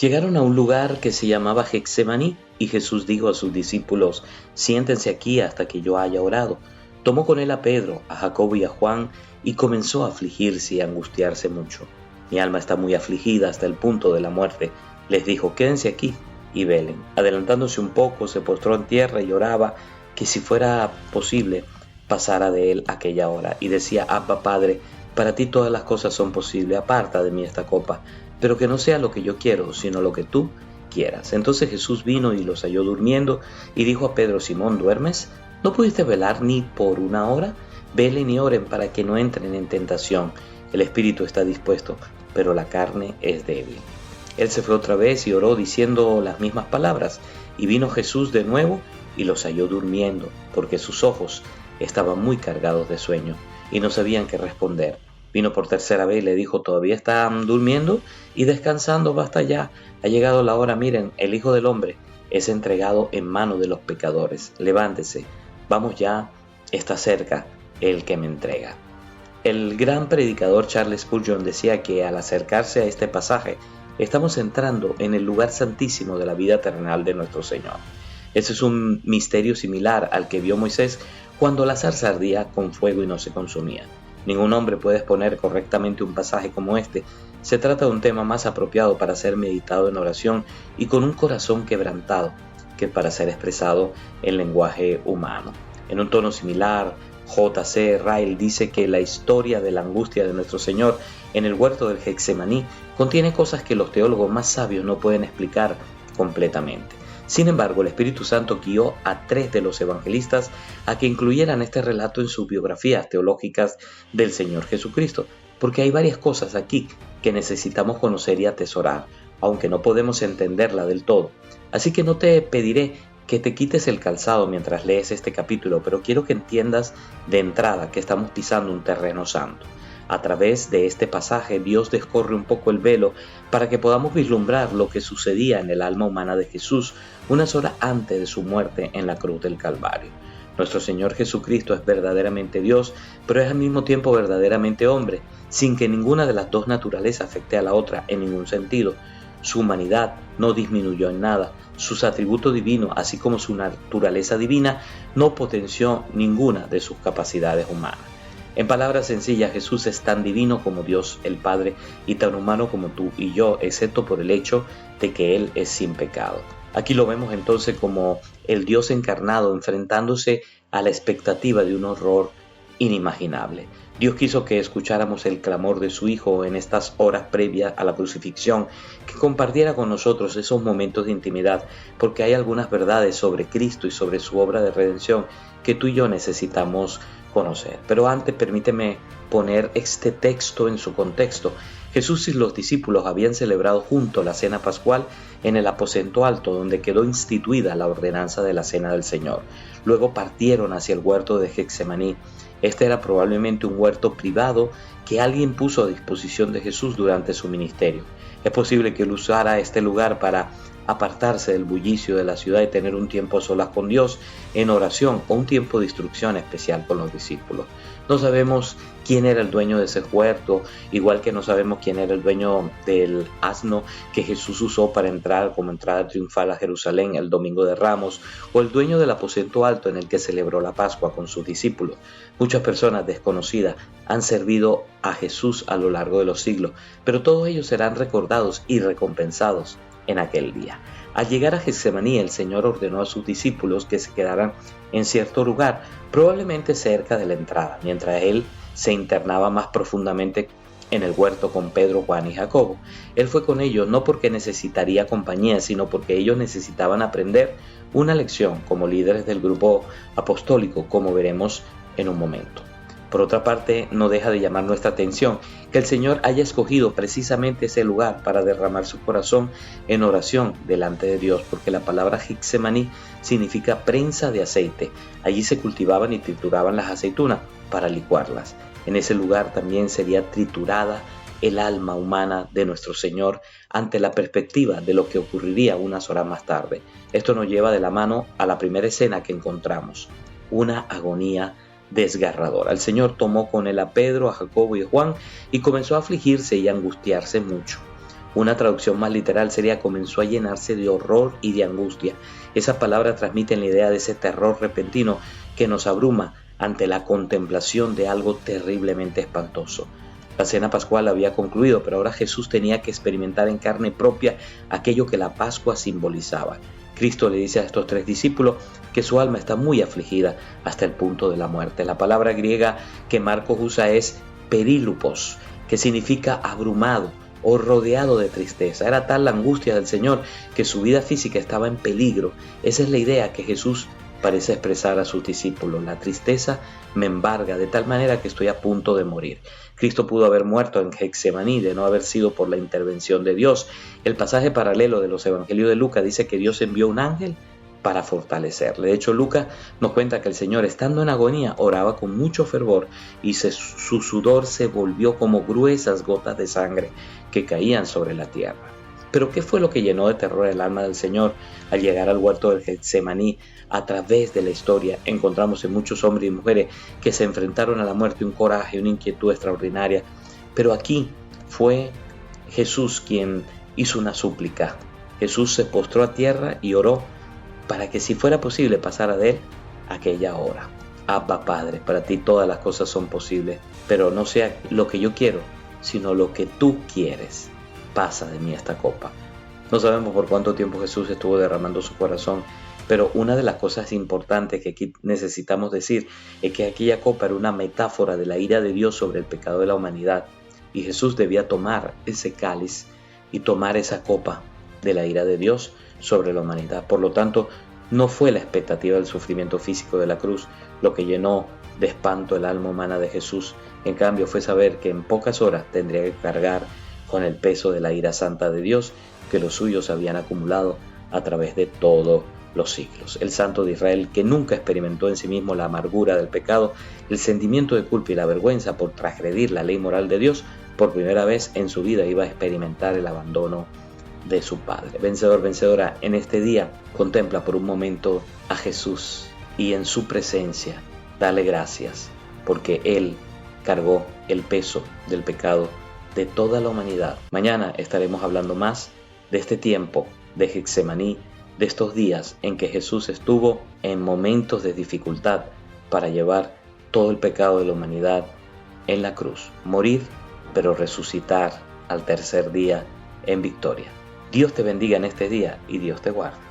Llegaron a un lugar que se llamaba Getsemaní, y Jesús dijo a sus discípulos: «Siéntense aquí hasta que yo haya orado». Tomó con él a Pedro, a Jacobo y a Juan, y comenzó a afligirse y a angustiarse mucho. «Mi alma está muy afligida hasta el punto de la muerte», les dijo. «Quédense aquí y velen». Adelantándose un poco, se postró en tierra y oraba que, si fuera posible, pasara de él aquella hora. Y decía: «Abba, Padre, para ti todas las cosas son posibles, aparta de mí esta copa, pero que no sea lo que yo quiero, sino lo que tú quieras». Entonces Jesús vino y los halló durmiendo, y dijo a Pedro: «Simón, ¿duermes? ¿No pudiste velar ni por una hora? Velen y oren para que no entren en tentación. El espíritu está dispuesto, pero la carne es débil». Él se fue otra vez y oró diciendo las mismas palabras, y vino Jesús de nuevo y los halló durmiendo, porque sus ojos estaban muy cargados de sueño y no sabían qué responder. Vino por tercera vez y le dijo: «¿Todavía están durmiendo y descansando? Basta ya, ha llegado la hora. Miren, el Hijo del Hombre es entregado en manos de los pecadores. Levántese, vamos ya, está cerca el que me entrega». El gran predicador Charles Spurgeon decía que al acercarse a este pasaje estamos entrando en el lugar santísimo de la vida terrenal de nuestro Señor. Ese es un misterio similar al que vio Moisés cuando la zarza ardía con fuego y no se consumía. Ningún hombre puede exponer correctamente un pasaje como este. Se trata de un tema más apropiado para ser meditado en oración y con un corazón quebrantado que para ser expresado en lenguaje humano. En un tono similar, J.C. Ryle dice que la historia de la angustia de nuestro Señor en el huerto del Getsemaní contiene cosas que los teólogos más sabios no pueden explicar completamente. Sin embargo, el Espíritu Santo guió a 3 de los evangelistas a que incluyeran este relato en sus biografías teológicas del Señor Jesucristo, porque hay varias cosas aquí que necesitamos conocer y atesorar, aunque no podemos entenderla del todo. Así que no te pediré que te quites el calzado mientras lees este capítulo, pero quiero que entiendas de entrada que estamos pisando un terreno santo. A través de este pasaje, Dios descorre un poco el velo para que podamos vislumbrar lo que sucedía en el alma humana de Jesús unas horas antes de su muerte en la cruz del Calvario. Nuestro Señor Jesucristo es verdaderamente Dios, pero es al mismo tiempo verdaderamente hombre, sin que ninguna de las dos naturalezas afecte a la otra en ningún sentido. Su humanidad no disminuyó en nada, sus atributos divinos, así como su naturaleza divina, no potenció ninguna de sus capacidades humanas. En palabras sencillas, Jesús es tan divino como Dios el Padre y tan humano como tú y yo, excepto por el hecho de que Él es sin pecado. Aquí lo vemos entonces como el Dios encarnado enfrentándose a la expectativa de un horror inimaginable. Dios quiso que escucháramos el clamor de su Hijo en estas horas previas a la crucifixión, que compartiera con nosotros esos momentos de intimidad, porque hay algunas verdades sobre Cristo y sobre su obra de redención que tú y yo necesitamos conocer. Pero antes permíteme poner este texto en su contexto. Jesús y los discípulos habían celebrado juntos la cena pascual en el aposento alto, donde quedó instituida la ordenanza de la cena del Señor. Luego partieron hacia el huerto de Getsemaní. Este era probablemente un huerto privado que alguien puso a disposición de Jesús durante su ministerio. Es posible que él usara este lugar para apartarse del bullicio de la ciudad y tener un tiempo a solas con Dios en oración, o un tiempo de instrucción especial con los discípulos. No sabemos quién era el dueño de ese huerto, igual que no sabemos quién era el dueño del asno que Jesús usó para entrar como entrada triunfal a Jerusalén el domingo de Ramos, o el dueño del aposento alto en el que celebró la Pascua con sus discípulos. Muchas personas desconocidas han servido a Jesús a lo largo de los siglos, pero todos ellos serán recordados y recompensados en aquel día. Al llegar a Getsemaní, el Señor ordenó a sus discípulos que se quedaran en cierto lugar, probablemente cerca de la entrada, mientras Él se internaba más profundamente en el huerto con Pedro, Juan y Jacobo. Él fue con ellos no porque necesitaría compañía, sino porque ellos necesitaban aprender una lección como líderes del grupo apostólico, como veremos en un momento. Por otra parte, no deja de llamar nuestra atención que el Señor haya escogido precisamente ese lugar para derramar su corazón en oración delante de Dios, porque la palabra Getsemaní significa prensa de aceite. Allí se cultivaban y trituraban las aceitunas para licuarlas. En ese lugar también sería triturada el alma humana de nuestro Señor ante la perspectiva de lo que ocurriría unas horas más tarde. Esto nos lleva de la mano a la primera escena que encontramos, una agonía desgarradora. El Señor tomó con él a Pedro, a Jacobo y a Juan y comenzó a afligirse y a angustiarse mucho. Una traducción más literal sería comenzó a llenarse de horror y de angustia. Esa palabra transmite la idea de ese terror repentino que nos abruma ante la contemplación de algo terriblemente espantoso. La cena pascual había concluido, pero ahora Jesús tenía que experimentar en carne propia aquello que la Pascua simbolizaba. Cristo le dice a estos 3 discípulos que su alma está muy afligida hasta el punto de la muerte. La palabra griega que Marcos usa es perilupos, que significa abrumado o rodeado de tristeza. Era tal la angustia del Señor que su vida física estaba en peligro. Esa es la idea que Jesús parece expresar a sus discípulos. La tristeza me embarga de tal manera que estoy a punto de morir. Cristo pudo haber muerto en Getsemaní de no haber sido por la intervención de Dios. El pasaje paralelo de los evangelios de Lucas dice que Dios envió un ángel para fortalecerle. De hecho, Lucas nos cuenta que el Señor, estando en agonía, oraba con mucho fervor y su sudor se volvió como gruesas gotas de sangre que caían sobre la tierra. Pero ¿qué fue lo que llenó de terror el alma del Señor al llegar al huerto del Getsemaní? A través de la historia encontramos en muchos hombres y mujeres que se enfrentaron a la muerte un coraje, una inquietud extraordinaria. Pero aquí fue Jesús quien hizo una súplica. Jesús se postró a tierra y oró para que si fuera posible pasara de él aquella hora. Abba Padre, para ti todas las cosas son posibles, pero no sea lo que yo quiero, sino lo que tú quieres. Pasa de mí esta copa. No sabemos por cuánto tiempo Jesús estuvo derramando su corazón, pero una de las cosas importantes que aquí necesitamos decir es que aquella copa era una metáfora de la ira de Dios sobre el pecado de la humanidad, y Jesús debía tomar ese cáliz y tomar esa copa de la ira de Dios sobre la humanidad. Por lo tanto, no fue la expectativa del sufrimiento físico de la cruz lo que llenó de espanto el alma humana de Jesús. En cambio, fue saber que en pocas horas tendría que cargar con el peso de la ira santa de Dios que los suyos habían acumulado a través de todos los siglos. El Santo de Israel, que nunca experimentó en sí mismo la amargura del pecado, el sentimiento de culpa y la vergüenza por transgredir la ley moral de Dios, por primera vez en su vida iba a experimentar el abandono de su Padre. Vencedor, vencedora, en este día contempla por un momento a Jesús y en su presencia dale gracias porque Él cargó el peso del pecado de toda la humanidad. Mañana estaremos hablando más de este tiempo de Getsemaní, de estos días en que Jesús estuvo en momentos de dificultad para llevar todo el pecado de la humanidad en la cruz, morir, pero resucitar al tercer día en victoria. Dios te bendiga en este día y Dios te guarde.